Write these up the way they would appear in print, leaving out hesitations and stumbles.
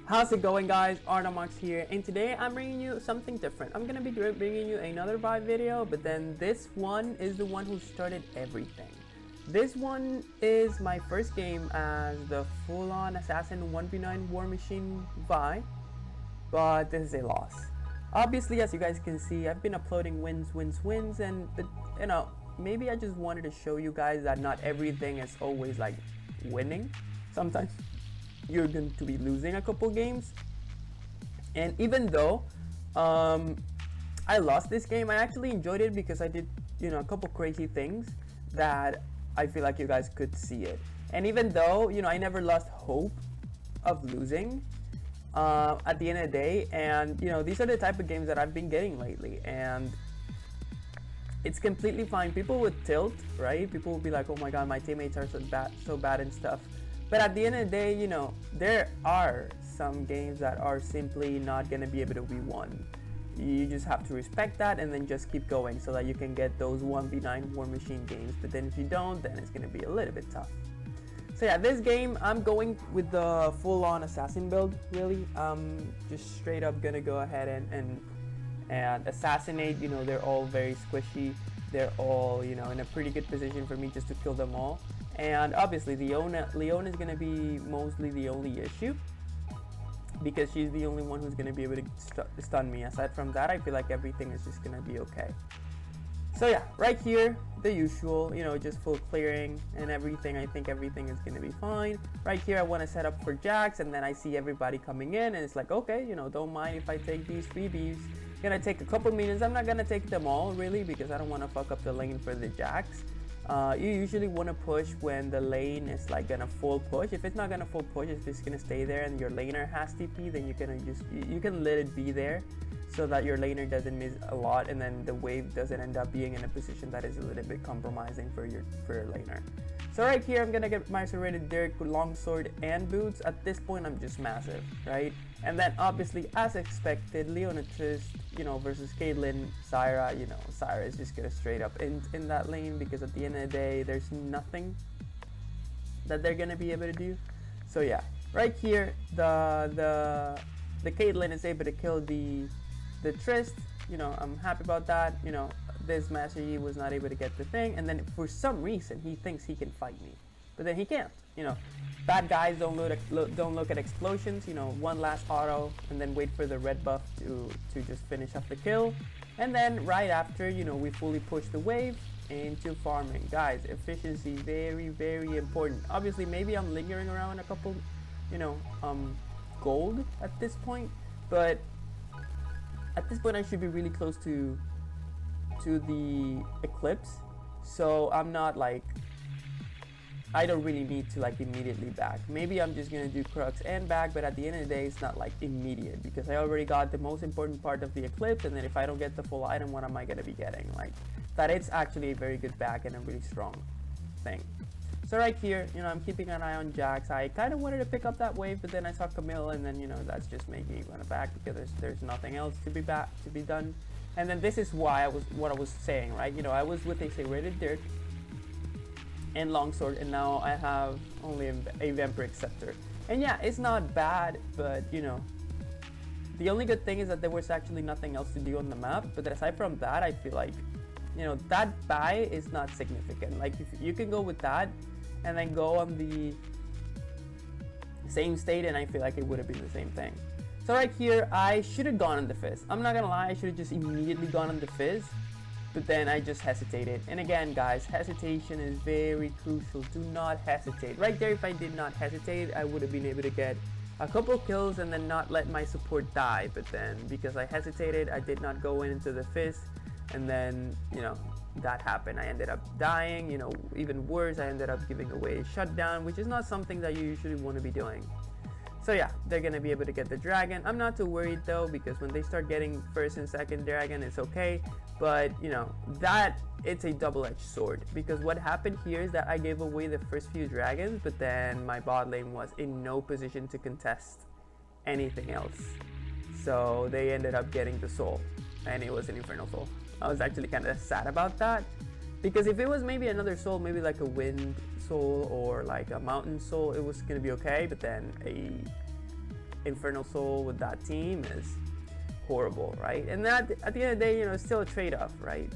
How's it going, guys? Arto here, and today I'm bringing you something different. I'm gonna be bringing you another Vibe video, but then this one is the one who started everything. This one is my first game as the full-on assassin 1v9 war machine Vibe, but this is a loss. Obviously, as you guys can see, I've been uploading wins, and you know, maybe I just wanted to show you guys that not everything is always like winning. Sometimes you're going to be losing a couple games, and even though I lost this game, I actually enjoyed it because I did, you know, a couple crazy things that I feel like you guys could see it. And even though, you know, I never lost hope of losing at the end of the day, and you know, these are the type of games that I've been getting lately, and it's completely fine. People would tilt, right? People would be like, oh my god, my teammates are so bad and stuff. But at the end of the day, you know, there are some games that are simply not going to be able to be won. You just have to respect that and then just keep going so that you can get those 1v9 war machine games. But then if you don't, then it's going to be a little bit tough. So yeah, this game, I'm going with the full-on assassin build, really. Just straight up going to go ahead and assassinate. You know, they're all very squishy. They're all, you know, in a pretty good position for me just to kill them all. And obviously Leona is going to be mostly the only issue, because she's the only one who's going to be able to stun me. Aside from that, I feel like everything is just going to be okay. So yeah, right here, the usual, you know, just full clearing and everything. I think everything is going to be fine. Right here, I want to set up for Jax, and then I see everybody coming in, and it's like, okay, you know, don't mind if I take these freebies. Gonna take a couple minions. I'm not gonna take them all, really, because I don't want to fuck up the lane for the Jax. You usually want to push when the lane is like gonna full push. If it's not gonna full push, it's just gonna stay there and your laner has TP, then you can let it be there so that your laner doesn't miss a lot, and then the wave doesn't end up being in a position that is a little bit compromising for your laner. So right here, I'm gonna get my serrated Dirk, longsword, and boots. At this point, I'm just massive, right? And then obviously, as expected, Leona, you know, versus Caitlyn, Zyra, you know, Zyra is just gonna straight up in that lane, because at the end of the day, there's nothing that they're gonna be able to do. So yeah, right here, the Caitlyn is able to kill the Trist. You know, I'm happy about that. You know, this Master Yi was not able to get the thing, and then for some reason he thinks he can fight me, but then he can't. You know, bad guys don't look at explosions. You know, one last auto and then wait for the red buff to just finish up the kill, and then right after, you know, we fully push the wave into farming. Guys, efficiency, very important. Obviously, maybe I'm lingering around a couple, you know, gold at this point, but at this point I should be really close to the eclipse, so I'm not like, I don't really need to like immediately back. Maybe I'm just gonna do Crux and back, but at the end of the day, it's not like immediate, because I already got the most important part of the eclipse, and then if I don't get the full item, what am I gonna be getting? Like, that it's actually a very good back and a really strong thing. So right here, you know, I'm keeping an eye on Jax. I kind of wanted to pick up that wave, but then I saw Camille, and then, you know, that's just making me want to back, because there's nothing else to be done. And then this is why what I was saying, right? You know, I was with a serrated Dirk and longsword, and now I have only a vampiric scepter. And yeah, it's not bad, but you know, the only good thing is that there was actually nothing else to do on the map. But aside from that, I feel like, you know, that buy is not significant. Like, if you can go with that and then go on the same state, and I feel like it would have been the same thing. So right here, I should have gone on the Fizz. I'm not gonna lie, I should have just immediately gone on the Fizz, but then I just hesitated. And again, guys, hesitation is very crucial. Do not hesitate. Right there, if I did not hesitate, I would have been able to get a couple kills and then not let my support die. But then, because I hesitated, I did not go into the Fizz, and then, you know, that happened. I ended up dying. You know, even worse, I ended up giving away a shutdown, which is not something that you usually want to be doing. So yeah, they're gonna be able to get the dragon. I'm not too worried though, because when they start getting first and second dragon, it's okay. But you know, that it's a double-edged sword, because what happened here is that I gave away the first few dragons, but then my bot lane was in no position to contest anything else. So they ended up getting the soul, and it was an infernal soul. I was actually kind of sad about that, because if it was maybe another soul, maybe like a wind soul or like a mountain soul, it was gonna be okay. But then a Infernal Soul with that team is horrible, right? And that, at the end of the day, it's still a trade-off, right?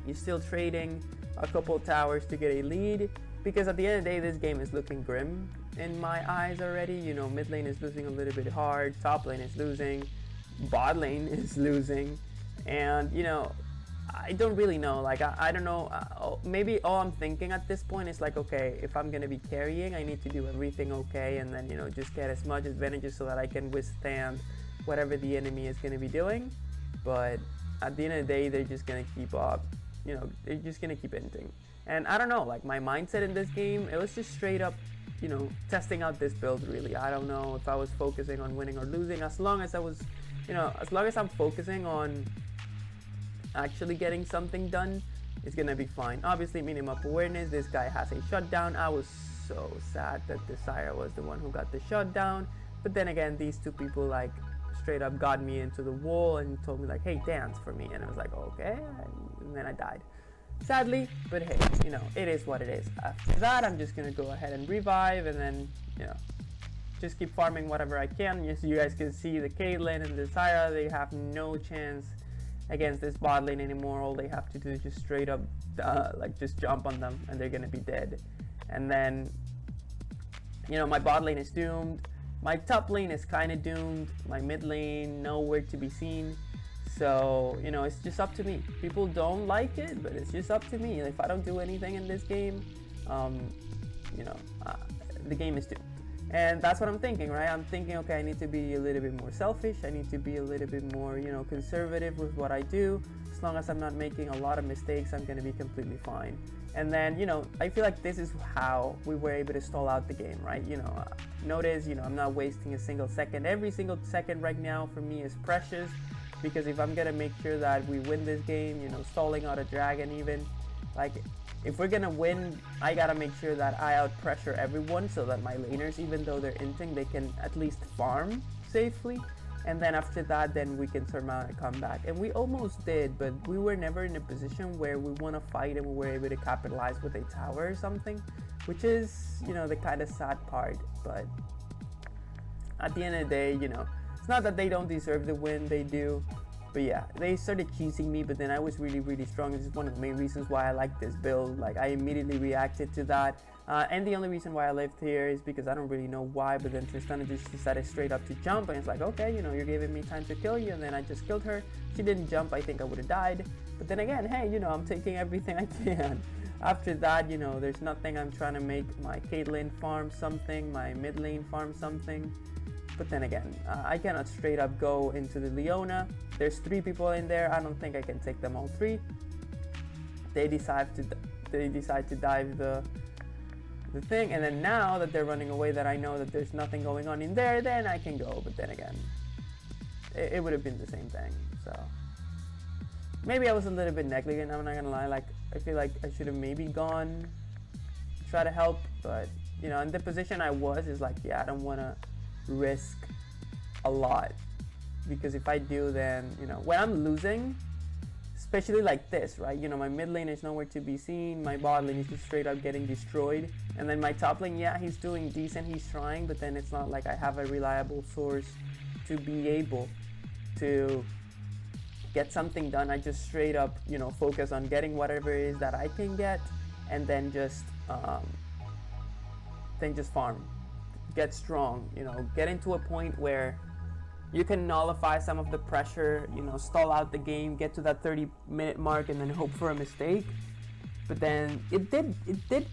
You're still trading a couple towers to get a lead, because at the end of the day, this game is looking grim in my eyes already. Mid lane is losing a little bit hard, top lane is losing, bot lane is losing, and I don't really know. Like, I don't know. Maybe all I'm thinking at this point is like, okay, if I'm gonna be carrying, I need to do everything okay, and then just get as much advantages so that I can withstand whatever the enemy is gonna be doing. But at the end of the day, they're just gonna keep up. They're just gonna keep inting. And I don't know. Like, my mindset in this game, it was just straight up, testing out this build. Really, I don't know if I was focusing on winning or losing. As long as I was, as long as I'm focusing on actually getting something done, it's gonna be fine. Obviously, minimum awareness. This guy has a shutdown. I was so sad that Desire was the one who got the shutdown. But then again, these two people like straight up got me into the wall and told me like, hey, dance for me. And I was like, okay. And then I died, sadly. But hey, it is what it is. After that, I'm just gonna go ahead and revive, and then just keep farming whatever I can. As you guys can see, the Caitlyn and the Zyra, they have no chance against this bot lane anymore. All they have to do is just straight up like just jump on them, and they're gonna be dead. And then my bot lane is doomed, my top lane is kind of doomed, my mid lane nowhere to be seen. So it's just up to me. People don't like it, but it's just up to me. If I don't do anything in this game, the game is doomed. And that's what I'm thinking, right? I'm thinking, okay, I need to be a little bit more selfish. I need to be a little bit more, conservative with what I do. As long as I'm not making a lot of mistakes, I'm going to be completely fine. And then, I feel like this is how we were able to stall out the game, right? Notice, I'm not wasting a single second. Every single second right now for me is precious, because if I'm going to make sure that we win this game, stalling out a dragon even, like, if we're gonna win, I gotta make sure that I out pressure everyone, so that my laners, even though they're inting, they can at least farm safely. And then after that, then we can surmount a comeback. And we almost did, but we were never in a position where we want to fight and we were able to capitalize with a tower or something, which is, the kind of sad part. But at the end of the day, it's not that they don't deserve the win, they do. But yeah, they started cheesing me, but then I was really, really strong. This is one of the main reasons why I like this build. Like, I immediately reacted to that. And the only reason why I lived here is because I don't really know why, but then Tristana just decided straight up to jump, and it's like, okay, you're giving me time to kill you, and then I just killed her. She didn't jump, I think I would have died. But then again, hey, I'm taking everything I can. After that, there's nothing. I'm trying to make my Caitlyn farm something, my mid lane farm something. But then again, I cannot straight up go into the Leona. There's 3 people in there. I don't think I can take them all 3. They decide to dive the thing, and then now that they're running away, that I know that there's nothing going on in there, then I can go. But then again, it would have been the same thing. So maybe I was a little bit negligent. I'm not gonna lie. Like, I feel like I should have maybe gone try to help, but in the position I was, is like, yeah, I don't want to risk a lot, because if I do, then when I'm losing, especially like this, right, my mid lane is nowhere to be seen, my bot lane is just straight up getting destroyed, and then my top lane, yeah, he's doing decent, he's trying, but then it's not like I have a reliable source to be able to get something done. I just straight up focus on getting whatever it is that I can get, and then just farm, get strong, get into a point where you can nullify some of the pressure, stall out the game, get to that 30-minute mark, and then hope for a mistake. But then it did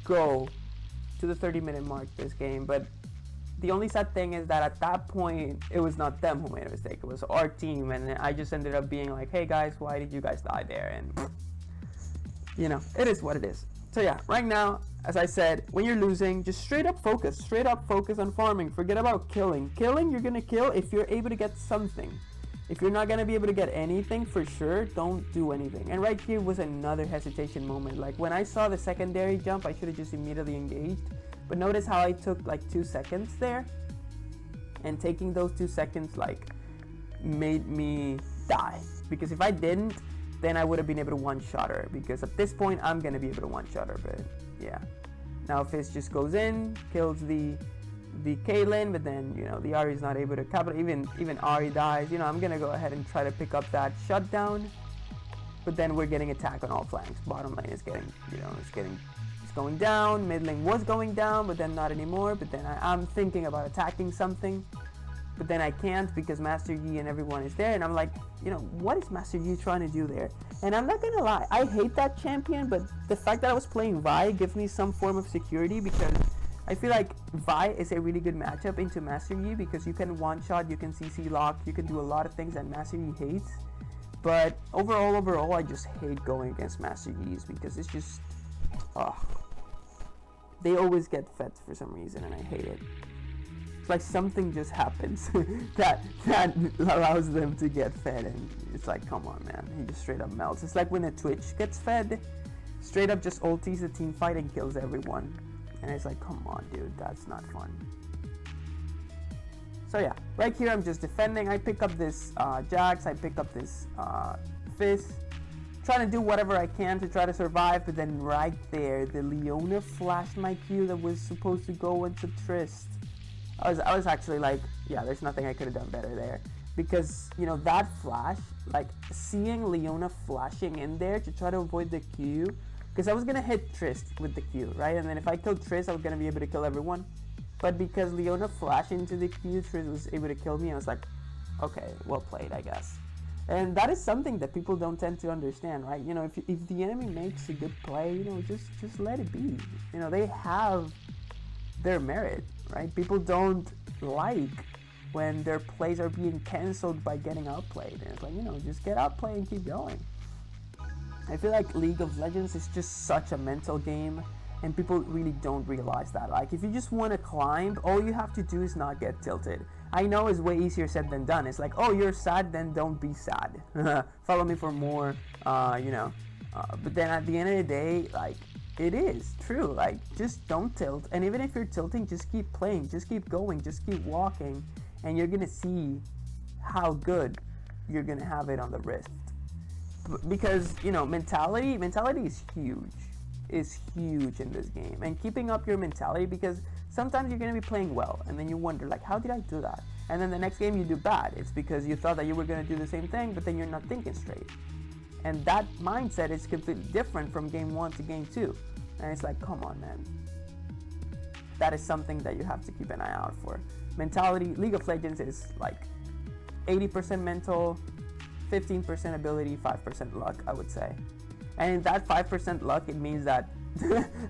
go to the 30-minute mark this game, but the only sad thing is that at that point, it was not them who made a mistake, it was our team, and I just ended up being like, hey guys, why did you guys die there? And it is what it is. So yeah, right now, as I said, when you're losing, just straight up focus on farming. Forget about killing. You're gonna kill if you're able to get something. If you're not gonna be able to get anything, for sure, don't do anything. And right here was another hesitation moment. Like, when I saw the secondary jump, I should have just immediately engaged. But notice how I took like 2 seconds there, and taking those 2 seconds like made me die. Because if I didn't, then I would have been able to one-shot her, because at this point I'm gonna be able to one-shot her. But yeah, now Fizz just goes in, kills the the Caitlyn, but then, you know, the Ahri is not able to capital. Even Ahri dies. You know, I'm gonna go ahead and try to pick up that shutdown, but then we're getting attack on all flanks. Bottom lane is getting, you know, it's going down. Mid lane was going down, but then not anymore. But then I'm thinking about attacking something, but then I can't because Master Yi and everyone is there, and I'm like, you know, what is Master Yi trying to do there? And I'm not gonna lie, I hate that champion, but the fact that I was playing Vi gives me some form of security, because I feel like Vi is a really good matchup into Master Yi, because you can one-shot, you can CC lock, you can do a lot of things that Master Yi hates. But overall, I just hate going against Master Yi's, because it's just, they always get fed for some reason, and I hate it. It's like something just happens that allows them to get fed, and it's like, come on, man. He just straight up melts. It's like when a Twitch gets fed, straight up just ultis a team fight and kills everyone. And it's like, come on, dude, that's not fun. So yeah, right here I'm just defending. I pick up this Jax, I pick up this Fizz, trying to do whatever I can to try to survive, but then right there, the Leona flashed my Q that was supposed to go into Trist. I was actually like, yeah, there's nothing I could have done better there. Because, you know, that flash, like seeing Leona flashing in there to try to avoid the Q, because I was going to hit Trist with the Q, right? And then if I killed Trist, I was going to be able to kill everyone. But because Leona flashed into the Q, Trist was able to kill me. I was like, okay, well played, I guess. And that is something that people don't tend to understand, right? You know, if the enemy makes a good play, you know, just let it be. You know, they have their merit, right? People don't like when their plays are being cancelled by getting outplayed. And it's like, you know, just get outplayed and keep going. I feel like League of Legends is just such a mental game, and people really don't realize that. Like, if you just want to climb, all you have to do is not get tilted. I know it's way easier said than done. It's like, oh, you're sad, then don't be sad. Follow me for more, you know. But then at the end of the day, like, it is true. Like, just don't tilt. And even if you're tilting, just keep playing. Just keep going. Just keep walking. And you're going to see how good you're going to have it on the Rift. Because, you know, mentality is huge. Is huge in this game. And keeping up your mentality, because sometimes you're going to be playing well, and then you wonder, like, how did I do that? And then the next game you do bad. It's because you thought that you were going to do the same thing, but then you're not thinking straight. And that mindset is completely different from game 1 to game 2. And it's like, come on, man. That is something that you have to keep an eye out for. Mentality, League of Legends is like 80% mental, 15% ability, 5% luck, I would say. And in that 5% luck, it means that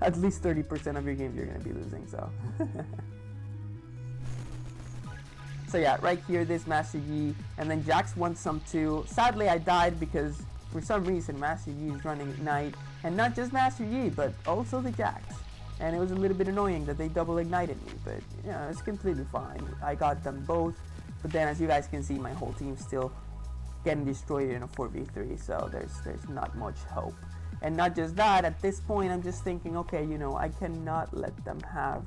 at least 30% of your games you're going to be losing, so. So yeah, right here, this Master Yi, and then Jax wants some too. Sadly, I died because for some reason Master Yi is running Ignite, and not just Master Yi, but also the Jax. And it was a little bit annoying that they double ignited me, but you know, it's completely fine. I got them both, but then as you guys can see, my whole team's still getting destroyed in a 4v3, so there's not much hope. And not just that, at this point I'm just thinking, okay, you know, I cannot let them have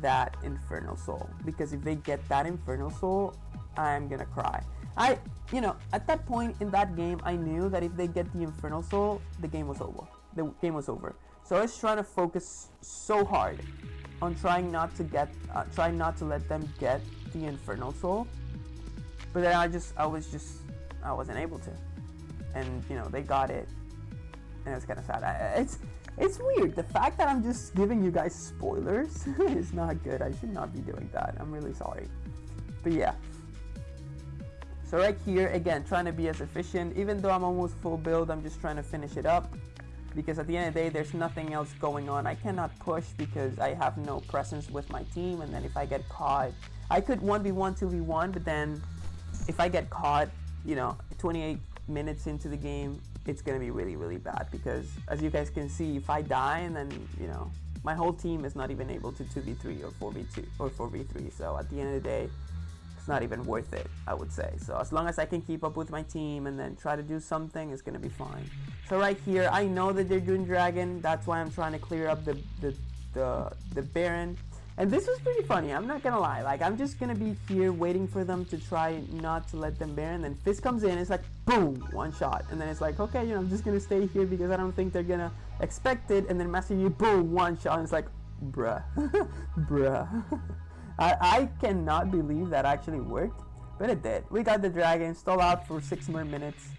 that Infernal Soul, because if they get that Infernal Soul, I'm gonna cry. You know, at that point in that game, I knew that if they get the Infernal Soul, the game was over. The game was over. So I was trying to focus so hard on trying not to let them get the Infernal Soul. But then I wasn't able to. And, you know, they got it. And it's kind of sad. It's weird. The fact that I'm just giving you guys spoilers is not good. I should not be doing that. I'm really sorry. But yeah. So right here, again, trying to be as efficient. Even though I'm almost full build, I'm just trying to finish it up. Because at the end of the day, there's nothing else going on. I cannot push because I have no presence with my team. And then if I get caught, I could 1v1, 2v1. But then if I get caught, you know, 28 minutes into the game, it's going to be really, really bad. Because as you guys can see, if I die and then, you know, my whole team is not even able to 2v3 or 4v2 or 4v3. So at the end of the day, it's not even worth it, I would say. So as long as I can keep up with my team and then try to do something, it's going to be fine. So right here, I know that they're doing Dragon. That's why I'm trying to clear up the Baron. And this was pretty funny, I'm not gonna lie. Like, I'm just gonna be here waiting for them to try not to let them Baron. Then Fizz comes in, it's like, boom, one shot. And then it's like, okay, you know, I'm just gonna stay here because I don't think they're gonna expect it. And then Master Yi, boom, one shot. And it's like, bruh, bruh. I cannot believe that actually worked, but it did. We got the dragon, stalled out for 6 more minutes,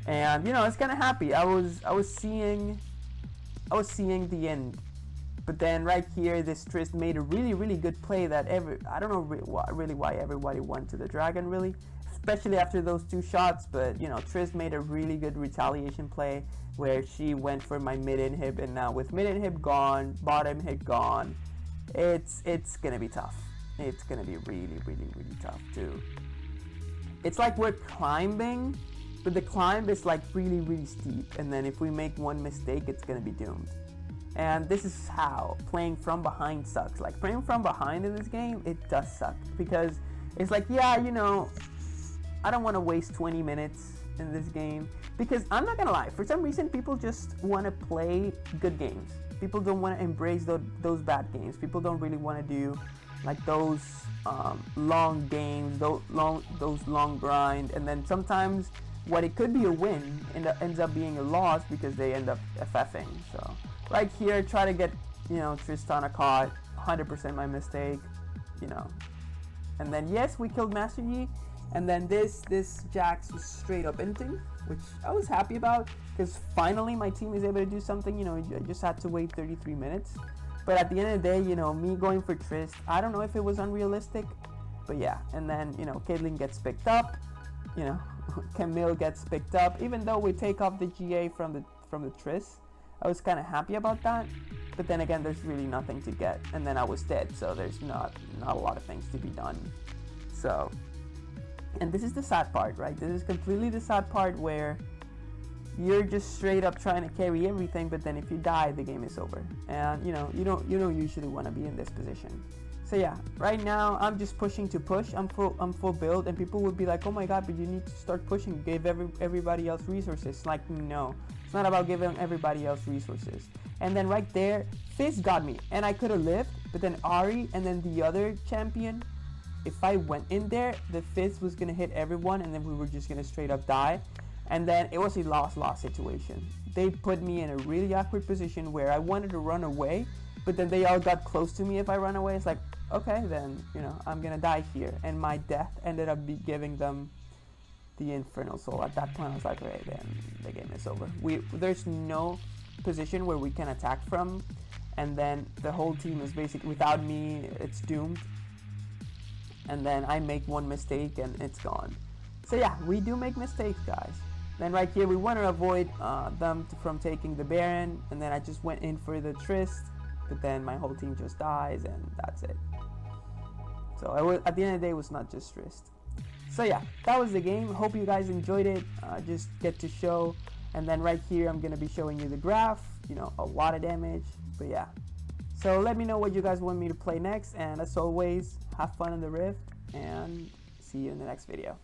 and you know, I was kind of happy. I was seeing the end, but then right here, this Trist made a really good play that I don't know really why everybody went to the dragon really, especially after those 2 shots. But you know, Trist made a really good retaliation play where she went for my mid inhib, and now with mid inhib gone, bottom hit gone, it's gonna be tough. It's gonna be really tough too. It's like we're climbing, but the climb is like really steep, and then if we make one mistake, it's gonna be doomed. And this is how playing from behind sucks. Like playing from behind in this game, it does suck, because it's like, yeah, you know, I don't want to waste 20 minutes in this game, because I'm not gonna lie, for some reason people just want to play good games. People don't want to embrace those bad games. People don't really want to do like those long games, those long grind, and then sometimes what it could be a win ends up being a loss because they end up FFing. So right here, try to get, you know, Tristana caught, 100% my mistake, you know. And then yes, we killed Master Yi, and then this Jax was straight up inting, which I was happy about, because finally my team is able to do something. You know, I just had to wait 33 minutes. But at the end of the day, you know, me going for Trist, I don't know if it was unrealistic, but yeah. And then, you know, Caitlyn gets picked up, you know, Camille gets picked up, even though we take off the GA from the Trist. I was kind of happy about that, but then again, there's really nothing to get, and then I was dead, so there's not a lot of things to be done. So, and this is the sad part, right? This is completely the sad part where you're just straight up trying to carry everything, but then if you die, the game is over, and you know, you don't usually want to be in this position. So yeah, right now I'm just pushing to push. I'm full build, and people would be like, oh my god, but you need to start pushing, give everybody else resources. Like, no, it's not about giving everybody else resources. And then right there, Fizz got me, and I could have lived, but then Ari and then the other champion, if I went in there, the Fizz was gonna hit everyone, and then we were just gonna straight up die. And then it was a loss situation. They put me in a really awkward position where I wanted to run away, but then they all got close to me. If I run away, it's like, okay, then, you know, I'm gonna die here. And my death ended up giving them the Infernal Soul. At that point, I was like, okay, then the game is over. There's no position where we can attack from, and then the whole team is basically, without me, it's doomed. And then I make one mistake and it's gone. So yeah, we do make mistakes, guys. Then right here, we want to avoid them from taking the Baron, and then I just went in for the Trist, but then my whole team just dies, and that's it. So at the end of the day, it was not just Trist. So yeah, that was the game. Hope you guys enjoyed it. Just get to show, and then right here, I'm going to be showing you the graph, you know, a lot of damage, but yeah. So let me know what you guys want me to play next, and as always, have fun in the Rift, and see you in the next video.